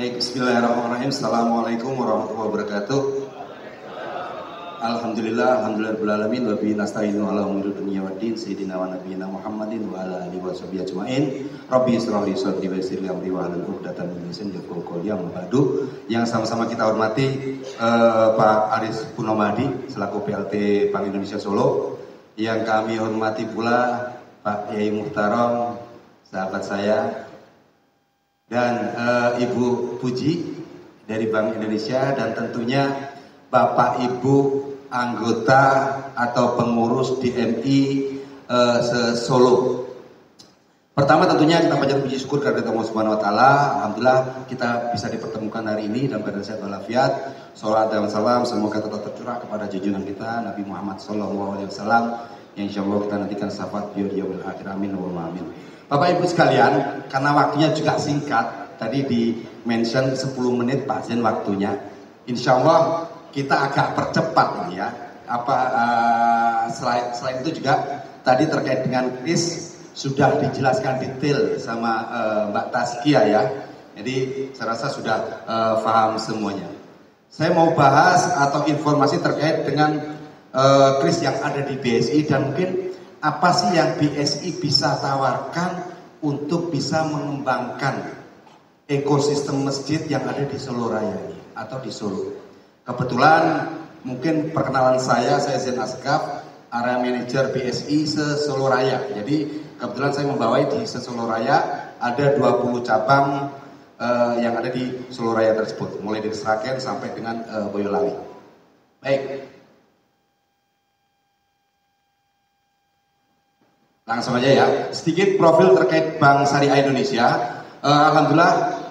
Bismillahirrahmanirrahim. Assalamualaikum warahmatullahi wabarakatuh. Alhamdulillahirrahmanirrahim. Wa bihi nasta'inu ala umuri dunya waddin. Sayyidina wa nabiyina Muhammadin wa ala alihi wa sahbihi ajma'in. Rabbi israh li sadri wa yassir li amri wa hlul 'uqdatam min lisani yafqahu qawli. Amma ba'du. Yang sama-sama kita hormati Pak Aris Punomadi selaku PLT Bank Indonesia Solo. Yang kami hormati pula Pak Yai Muhtaram, sahabat saya, dan Ibu Puji dari Bank Indonesia, dan tentunya Bapak Ibu anggota atau pengurus DMI Solo. Pertama tentunya kita panjatkan puji syukur kepada Allah Subhanahu wa taala. Alhamdulillah kita bisa dipertemukan hari ini dalam keadaan sehat walafiat. Shalawat dan salam semoga tetap tercurah kepada junjungan kita Nabi Muhammad SAW, yang insyaallah kita nantikan syafaat beliau di yaumil akhir. Amin wa amin. Bapak Ibu sekalian, karena waktunya juga singkat, tadi di mention 10 menit Pak Zen waktunya. Insya Allah kita agak percepat ini ya. Selain itu juga tadi terkait dengan KRIS sudah dijelaskan detail sama Mbak Taskia ya. Jadi saya rasa sudah paham semuanya. Saya mau bahas atau informasi terkait dengan KRIS yang ada di BSI, dan mungkin apa sih yang BSI bisa tawarkan untuk bisa mengembangkan ekosistem masjid yang ada di Solo Raya ini atau di Solo. Kebetulan mungkin perkenalan saya Zain Asgaf, area manager BSI se-Solo Raya. Jadi kebetulan saya membawai di se-Solo Raya ada 20 cabang yang ada di Solo Raya tersebut, mulai dari Sragen sampai dengan Boyolali. Baik. Langsung aja ya, sedikit profil terkait Bank Syariah Indonesia. Alhamdulillah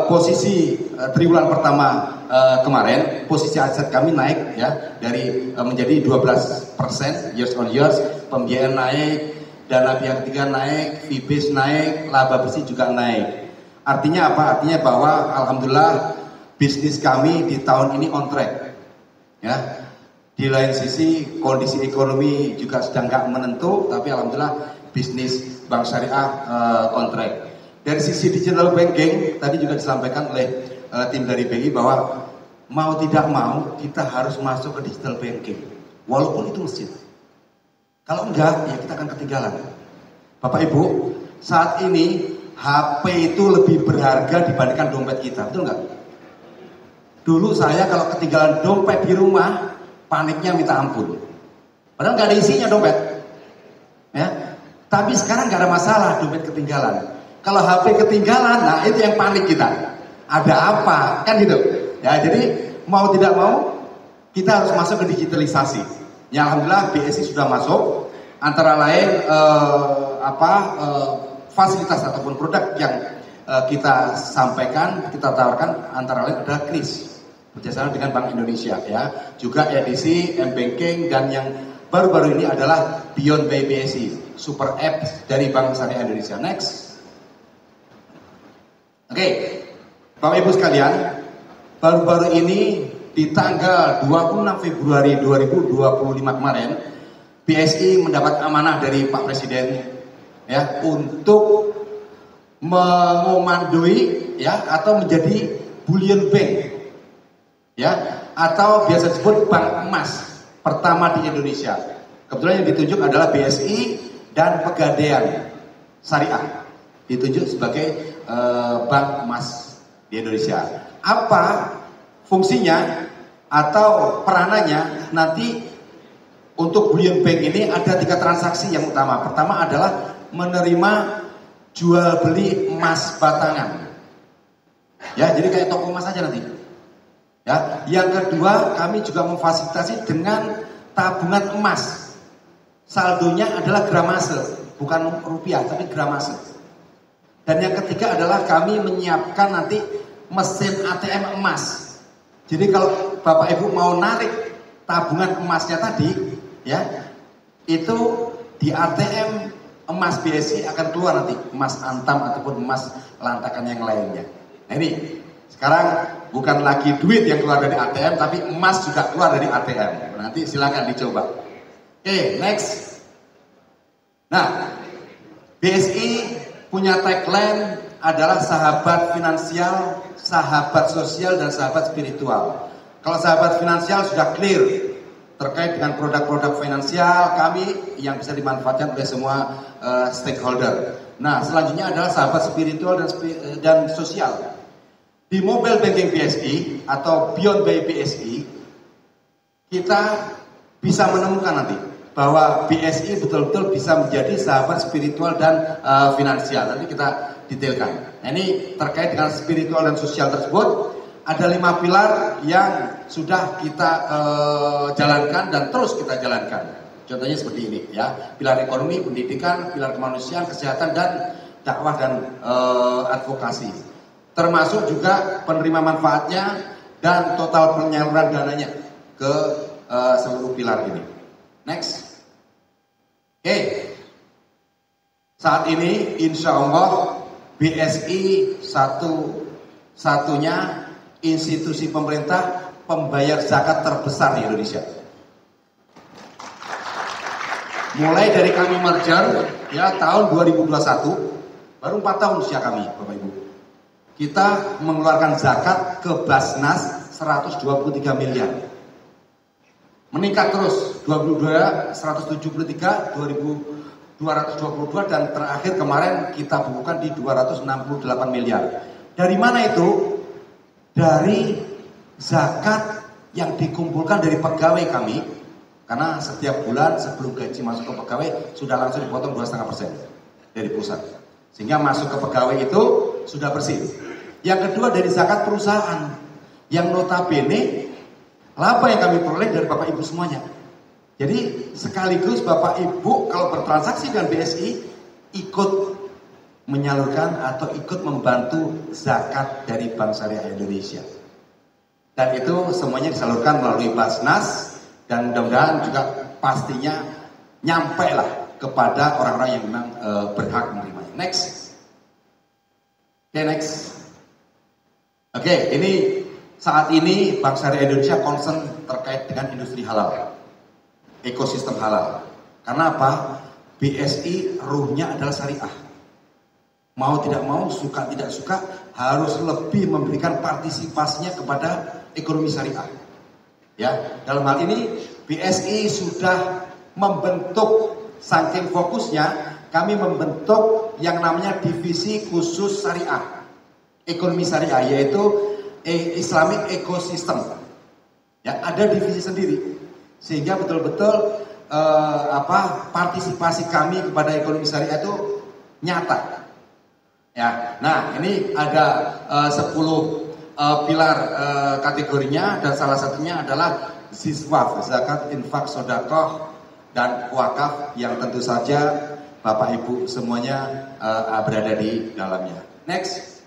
posisi triwulan pertama kemarin, posisi aset kami naik ya dari menjadi 12% years on years, pembiayaan naik, dana pihak ketiga naik, fee base naik, laba bersih juga naik. Artinya apa? Artinya bahwa alhamdulillah bisnis kami di tahun ini on track ya. Di lain sisi kondisi ekonomi juga sedang nggak menentu, tapi alhamdulillah bisnis Bank Syariah on track. Dari sisi digital banking tadi juga disampaikan oleh tim dari BI bahwa mau tidak mau kita harus masuk ke digital banking, walaupun itu masjid. Kalau enggak ya kita akan ketinggalan. Bapak Ibu, saat ini HP itu lebih berharga dibandingkan dompet kita, betul nggak? Dulu saya kalau ketinggalan dompet di rumah, paniknya minta ampun. Padahal nggak ada isinya dompet, ya. Tapi sekarang nggak ada masalah dompet ketinggalan. Kalau HP ketinggalan, nah itu yang panik kita. Ada apa? Kan gitu. Ya, jadi mau tidak mau kita harus masuk ke digitalisasi. Ya alhamdulillah BSI sudah masuk. Antara lain fasilitas ataupun produk yang kita sampaikan, kita tawarkan antara lain adalah KRIS. Bekerjasama dengan Bank Indonesia ya, juga edisi M-Banking, dan yang baru-baru ini adalah Beyond by BSI, super app dari Bank Syariah Indonesia. Next. Oke, Bapak Ibu sekalian, baru-baru ini di tanggal 26 Februari 2025 kemarin, BSI mendapat amanah dari Pak Presiden ya untuk mengomandoi ya atau menjadi bullion bank ya, atau biasa disebut bank emas pertama di Indonesia. Kebetulan yang ditunjuk adalah BSI dan Pegadaian Syariah ditunjuk sebagai bank emas di Indonesia. Apa fungsinya atau peranannya? Nanti untuk bullion bank ini ada 3 transaksi yang utama. Pertama adalah menerima jual beli emas batangan ya, jadi kayak toko emas aja nanti. Ya, yang kedua kami juga memfasilitasi dengan tabungan emas. Saldonya adalah gramase, bukan rupiah tapi gramase. Dan yang ketiga adalah kami menyiapkan nanti mesin ATM emas. Jadi kalau Bapak Ibu mau narik tabungan emasnya tadi, ya, itu di ATM emas BSI akan keluar nanti emas antam ataupun emas lantakan yang lainnya. Nah ini sekarang bukan lagi duit yang keluar dari ATM, tapi emas juga keluar dari ATM. Nanti silakan dicoba. Oke, next. Nah, BSI punya tagline adalah sahabat finansial, sahabat sosial, dan sahabat spiritual. Kalau sahabat finansial sudah clear terkait dengan produk-produk finansial kami yang bisa dimanfaatkan oleh semua stakeholder. Nah, selanjutnya adalah sahabat spiritual dan sosial. Di mobile banking BSI atau Beyond by BSI, kita bisa menemukan nanti bahwa BSI betul-betul bisa menjadi sahabat spiritual dan finansial. Nanti kita detailkan. Nah, ini terkait dengan spiritual dan sosial tersebut, ada 5 pilar yang sudah kita jalankan dan terus kita jalankan. Contohnya seperti ini ya, pilar ekonomi, pendidikan, pilar kemanusiaan, kesehatan, dan dakwah dan advokasi. Termasuk juga penerima manfaatnya dan total penyaluran dananya ke seluruh pilar ini. Next. Oke. Saat ini insya Allah BSI satu-satunya institusi pemerintah pembayar zakat terbesar di Indonesia. Mulai dari kami merger ya tahun 2021, baru 4 tahun usia kami Bapak Ibu. Kita mengeluarkan zakat ke Basnas 123 miliar. Meningkat terus 2022 173, 222 dan terakhir kemarin kita bukukan di 268 miliar. Dari mana itu? Dari zakat yang dikumpulkan dari pegawai kami. Karena setiap bulan sebelum gaji masuk ke pegawai sudah langsung dipotong 2,5% dari pusat. Sehingga masuk ke pegawai itu sudah bersih. Yang kedua dari zakat perusahaan. Yang notabene laba yang kami peroleh dari Bapak Ibu semuanya. Jadi sekaligus Bapak Ibu kalau bertransaksi dengan BSI ikut menyalurkan atau ikut membantu zakat dari Bank Syariah Indonesia. Dan itu semuanya disalurkan melalui Basnas. Dan mudah-mudahan juga pastinya nyampe lah kepada orang-orang yang memang berhak menerimanya. Next. Oke, next. Oke, ini saat ini Bank Syariah Indonesia concern terkait dengan industri halal, ekosistem halal. Karena apa? BSI ruhnya adalah syariah. Mau tidak mau, suka tidak suka, harus lebih memberikan partisipasinya kepada ekonomi syariah. Ya, dalam hal ini BSI sudah membentuk, saking fokusnya kami membentuk yang namanya divisi khusus syariah, ekonomi syariah, yaitu Islamic Ecosystem. Ya, ada divisi sendiri sehingga betul-betul partisipasi kami kepada ekonomi syariah itu nyata. Ya, nah ini ada 10 pilar kategorinya dan salah satunya adalah ziswaf, zakat, infak, sodakoh, dan wakaf yang tentu saja Bapak Ibu semuanya berada di dalamnya. Next,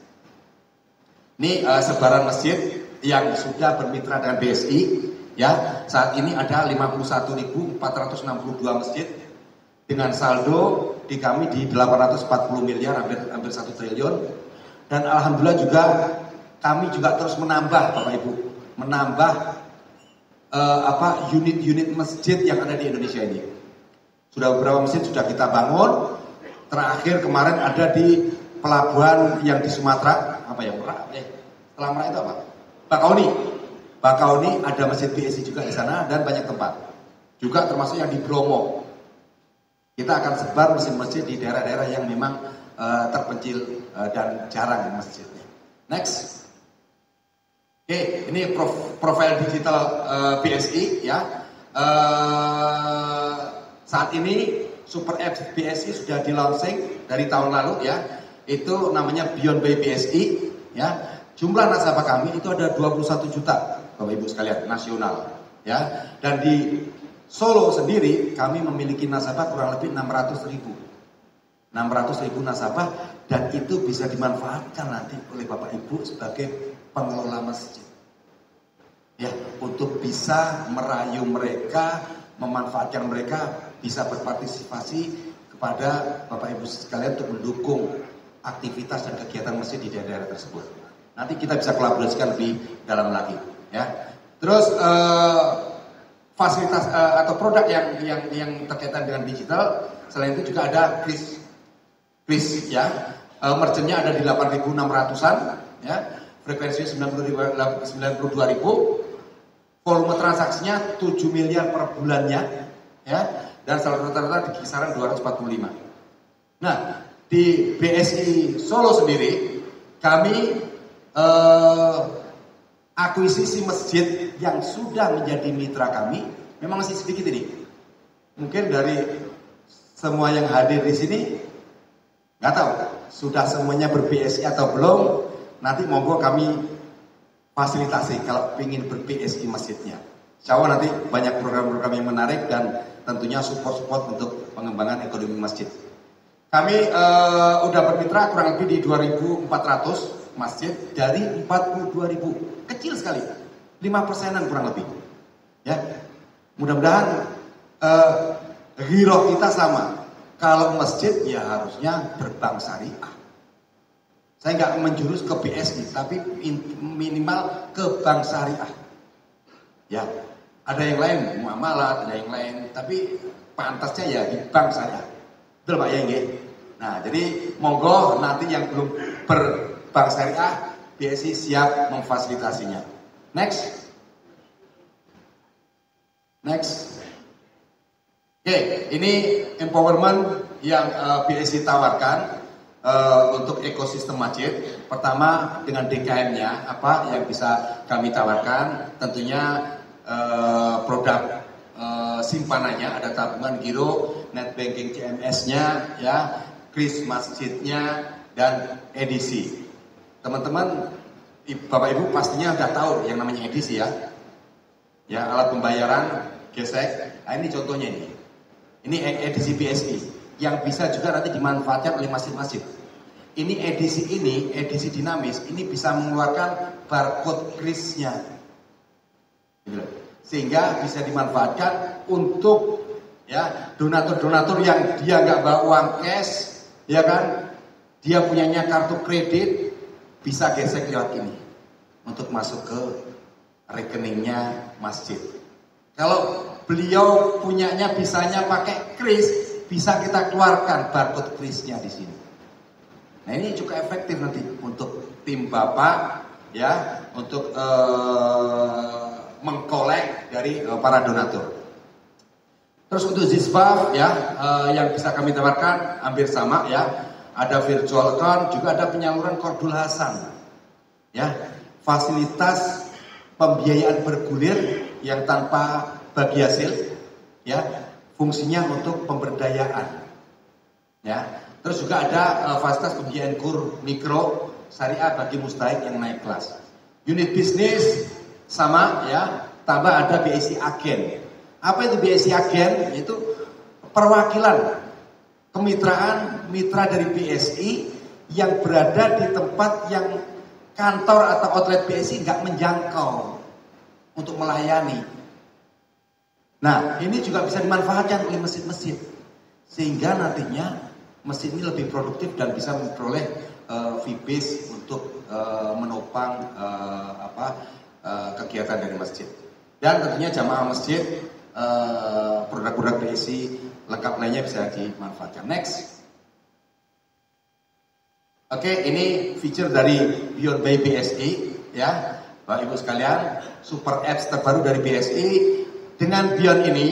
ini sebaran masjid yang sudah bermitra dengan BSI. Ya, saat ini ada 51.462 masjid dengan saldo di kami di 840 miliar, hampir 1 triliun. Dan alhamdulillah juga kami juga terus menambah Bapak Ibu, menambah unit-unit masjid yang ada di Indonesia ini. Sudah beberapa masjid sudah kita bangun. Terakhir kemarin ada di pelabuhan yang di Sumatera, setelah Merak itu apa? Bakauni ada masjid BSI juga di sana dan banyak tempat. Juga termasuk yang di Bromo. Kita akan sebar masjid-masjid di daerah-daerah yang memang terpencil dan jarang masjidnya. Next. Oke, ini profil digital BSI ya. Saat ini super app BSI sudah di launching dari tahun lalu ya. Itu namanya Beyond by BSI ya. Jumlah nasabah kami itu ada 21 juta Bapak Ibu sekalian nasional ya. Dan di Solo sendiri kami memiliki nasabah kurang lebih 600.000 nasabah dan itu bisa dimanfaatkan nanti oleh Bapak Ibu sebagai pengelola masjid ya, untuk bisa merayu mereka, memanfaatkan mereka, bisa berpartisipasi kepada Bapak Ibu sekalian untuk mendukung aktivitas dan kegiatan masjid di daerah tersebut. Nanti kita bisa kolaborasikan lebih dalam lagi ya. Terus fasilitas atau produk yang terkaitan dengan digital, selain itu juga ada kris ya. merchantnya ada di 8.600-an, ya, frekuensinya 92.000, volume transaksinya 7 miliar per bulannya, ya, dan saldo rata-rata di kisaran 245. Nah, di BSI Solo sendiri kami akuisisi masjid yang sudah menjadi mitra kami memang masih sedikit ini. Mungkin dari semua yang hadir di sini nggak tahu sudah semuanya ber-BSI atau belum. Nanti monggo kami fasilitasi kalau ingin ber-BSI masjidnya. Insya Allah nanti banyak program-program yang menarik dan tentunya support untuk pengembangan ekonomi masjid. Kami udah bermitra kurang lebih di 2.400 masjid dari 42.000. Kecil sekali, 5%-an kurang lebih. Ya, mudah-mudahan hero kita sama. Kalau masjid ya harusnya berbank syariah. Saya nggak menjurus ke BSI, tapi minimal ke bank syariah. Ya, ada yang lain muamalah, ada yang lain, tapi pantasnya ya di bank syariah. Betul Pak ya, nggih? Nah, jadi monggo nanti yang belum berbank syariah, BSI siap memfasilitasinya. Next. Oke, ini empowerment yang BSI tawarkan untuk ekosistem masjid. Pertama dengan DKM-nya apa yang bisa kami tawarkan? Tentunya produk simpanannya ada tabungan giro, net banking CMS-nya, ya, kris masjidnya dan edisi. Teman-teman, Bapak Ibu pastinya udah tahu yang namanya edisi ya. Ya, alat pembayaran gesek. Nah, ini contohnya ini. Ini edisi BSI yang bisa juga nanti dimanfaatkan oleh masjid-masjid. Ini edisi dinamis, ini bisa mengeluarkan barcode krisnya. Sehingga bisa dimanfaatkan untuk ya donatur-donatur yang dia nggak bawa uang cash, ya kan? Dia punyanya kartu kredit, bisa gesek lewat ini untuk masuk ke rekeningnya masjid. Kalau beliau punyanya bisanya pakai kris, bisa kita keluarkan barcode krisnya di sini. Nah, ini juga efektif nanti untuk tim Bapak ya, untuk mengkolek dari para donatur. Terus untuk Zisbaf ya, yang bisa kami tawarkan hampir sama ya. Ada virtual account, juga ada penyaluran Qardul Hasan. Ya, fasilitas pembiayaan bergulir yang tanpa bagi hasil, ya, fungsinya untuk pemberdayaan, ya. Terus juga ada fasilitas pembiayaan kur mikro syariah bagi mustahik yang naik kelas. Unit bisnis sama, ya, tambah ada BSI Agen. Apa itu BSI Agen? Itu perwakilan kemitraan mitra dari BSI yang berada di tempat yang kantor atau outlet BSI nggak menjangkau untuk melayani. Nah, ini juga bisa dimanfaatkan oleh masjid-masjid sehingga nantinya masjid ini lebih produktif dan bisa memperoleh fee base untuk menopang kegiatan dari masjid. Dan tentunya jamaah masjid, produk-produk BSI lengkap lainnya bisa dimanfaatkan. Next. Oke, ini feature dari Beyond by BSI ya, Bapak Ibu sekalian, super apps terbaru dari BSI. Dengan Beyond ini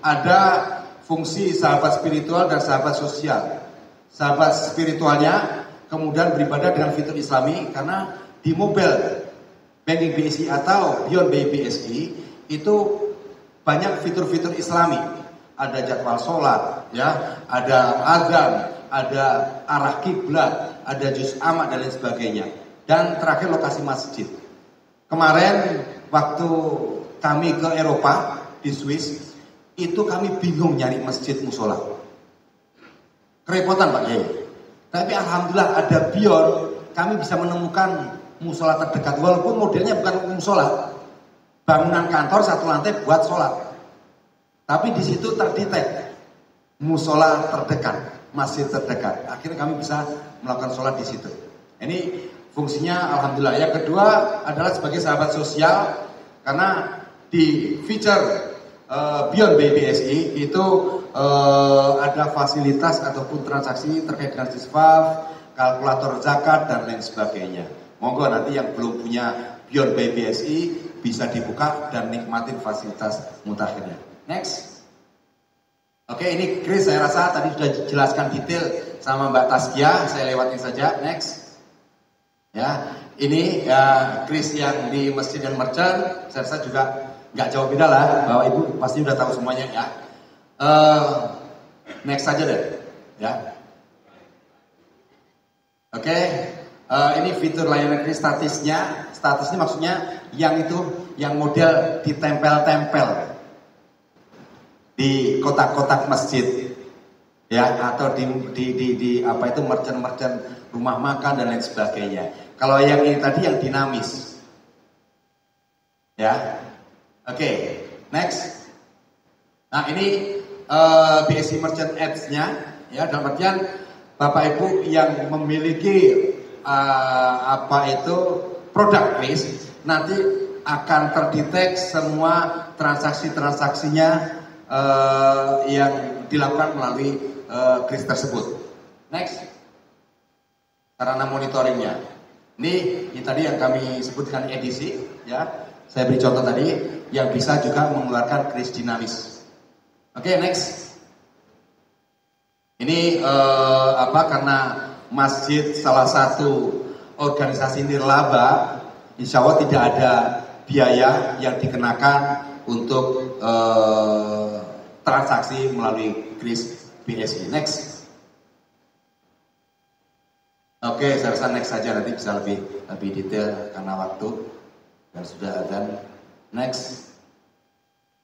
ada fungsi sahabat spiritual dan sahabat sosial. Sahabat spiritualnya kemudian beribadah dengan fitur Islami, karena di mobile banking BSI atau Beyond by BSI itu banyak fitur-fitur Islami. Ada jadwal sholat, ya, ada azan, ada arah kiblat, ada juz amat dan lain sebagainya. Dan terakhir lokasi masjid. Kemarin waktu kami ke Eropa di Swiss, itu kami bingung nyari masjid musola. Kerepotan Pak Yai. Tapi alhamdulillah ada Beyond, kami bisa menemukan musola terdekat walaupun modelnya bukan musola. Bangunan kantor satu lantai buat sholat. Tapi di situ terdetek musola terdekat, masjid terdekat. Akhirnya kami bisa melakukan sholat di situ. Ini fungsinya alhamdulillah. Yang kedua adalah sebagai sahabat sosial, karena di feature Beyond by BSI itu ada fasilitas ataupun transaksi terkait dengan Zisbaf, kalkulator zakat, dan lain sebagainya. Monggo nanti yang belum punya Beyond by BSI bisa dibuka dan nikmatin fasilitas mutakhirnya. Next. Oke, ini Chris saya rasa tadi sudah dijelaskan detail sama Mbak Taskia, saya lewatin saja. Next. Ya, ini Chris yang di Masjid dan Merchant, saya rasa juga nggak jauh beda lah, bahwa Ibu pasti udah tahu semuanya ya. Next saja deh, ya. Oke, ini fitur layanan Chris statusnya. Status ini maksudnya yang model ditempel-tempel di kotak-kotak masjid, ya, atau di apa itu merchant-merchant rumah makan dan lain sebagainya. Kalau yang ini tadi yang dinamis, ya. Oke, next. Nah ini BSI Merchant Ads-nya, ya, dalam artian Bapak Ibu yang memiliki produk Chris nanti akan terdetek semua transaksi-transaksinya yang dilakukan melalui Chris tersebut. Next, sarana monitoringnya. Ini tadi yang kami sebutkan edisi, ya. Saya beri contoh tadi yang bisa juga mengeluarkan Chris dinamis. Oke, next. Ini karena masjid salah satu organisasi nirlaba, insya Allah tidak ada biaya yang dikenakan untuk transaksi melalui Chris BSI. Next. Oke, saya rasa next saja, nanti bisa lebih detail karena waktu dan sudah ada. Next.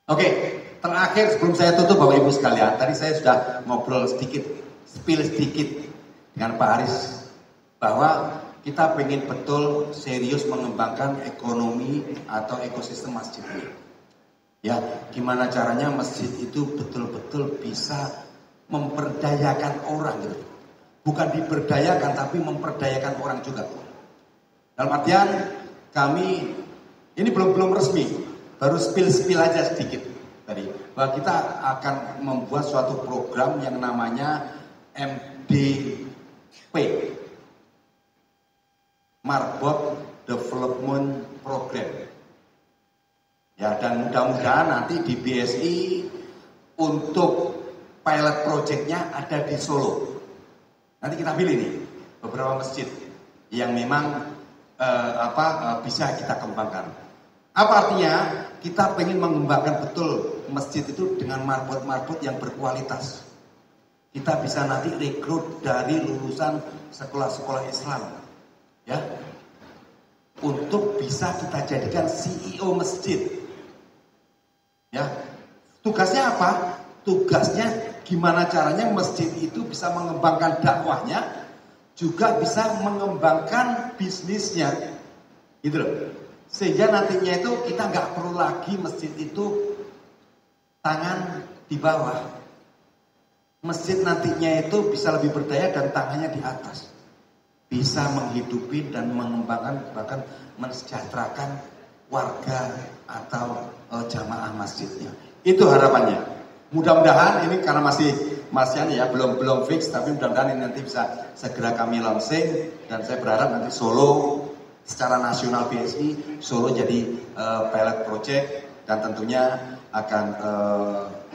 Oke, terakhir sebelum saya tutup Bapak Ibu sekalian, tadi saya sudah ngobrol sedikit, spill sedikit dengan Pak Haris bahwa kita pengen betul serius mengembangkan ekonomi atau ekosistem masjid ini. Ya, gimana caranya masjid itu betul-betul bisa memperdayakan orang gitu. Bukan diberdayakan tapi memperdayakan orang juga. Dalam artian kami ini belum resmi, baru spill aja sedikit tadi. Bahwa kita akan membuat suatu program yang namanya MDP, Marbot Development Program. Ya, dan mudah-mudahan nanti di BSI untuk pilot projectnya ada di Solo. Nanti kita pilih nih beberapa masjid yang memang bisa kita kembangkan. Apa artinya? Kita pengen mengembangkan betul masjid itu dengan marbot-marbot yang berkualitas. Kita bisa nanti rekrut dari lulusan sekolah-sekolah Islam, ya, untuk bisa kita jadikan CEO masjid. Ya, tugasnya apa? Tugasnya gimana caranya masjid itu bisa mengembangkan dakwahnya, juga bisa mengembangkan bisnisnya, gitu loh. Sehingga nantinya itu kita nggak perlu lagi masjid itu tangan di bawah. Masjid nantinya itu bisa lebih berdaya dan tangannya di atas. Bisa menghidupi dan mengembangkan, bahkan mensejahterakan warga atau jamaah masjidnya. Itu harapannya. Mudah-mudahan ini karena masih ya belum fix, tapi mudah-mudahan ini nanti bisa segera kami launching, dan saya berharap nanti Solo secara nasional BSI Solo jadi pilot project, dan tentunya akan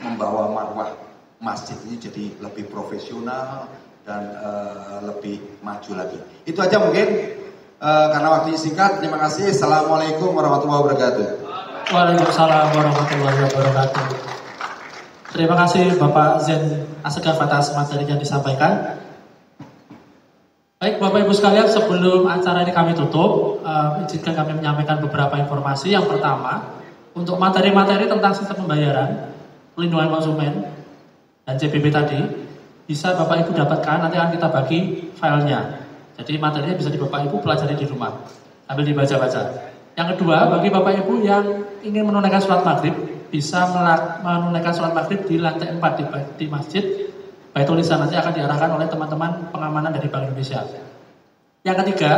membawa marwah masjid ini jadi lebih profesional dan lebih maju lagi. Itu aja mungkin karena waktunya singkat. Terima kasih. Assalamualaikum warahmatullahi wabarakatuh. Waalaikumsalam warahmatullahi wabarakatuh. Terima kasih Bapak Zen Asegaf atas materi yang disampaikan. Baik Bapak Ibu sekalian, sebelum acara ini kami tutup, izinkan kami menyampaikan beberapa informasi. Yang pertama, untuk materi-materi tentang sistem pembayaran, pelindungan konsumen, dan CBB tadi, bisa Bapak Ibu dapatkan, nanti akan kita bagi filenya. Jadi materinya bisa Bapak Ibu pelajari di rumah, sambil dibaca-baca. Yang kedua, bagi Bapak Ibu yang ingin menunaikan sholat maghrib, bisa menunaikan sholat maghrib di lantai 4 di masjid. Baitul Lisan, nanti akan diarahkan oleh teman-teman pengamanan dari Bank Indonesia. Yang ketiga,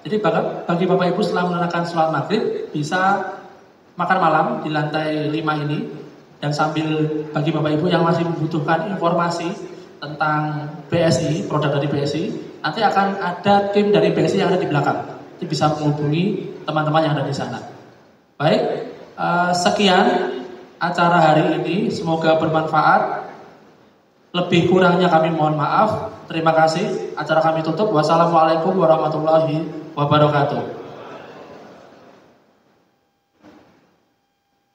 jadi bagi Bapak Ibu setelah menunaikan sholat maghrib, bisa makan malam di lantai 5 ini. Dan sambil bagi Bapak Ibu yang masih membutuhkan informasi tentang BSI, produk dari BSI, nanti akan ada tim dari BSI yang ada di belakang. Itu bisa menghubungi teman-teman yang ada di sana. Baik, sekian acara hari ini. Semoga bermanfaat. Lebih kurangnya kami mohon maaf. Terima kasih. Acara kami tutup. Wassalamualaikum warahmatullahi wabarakatuh.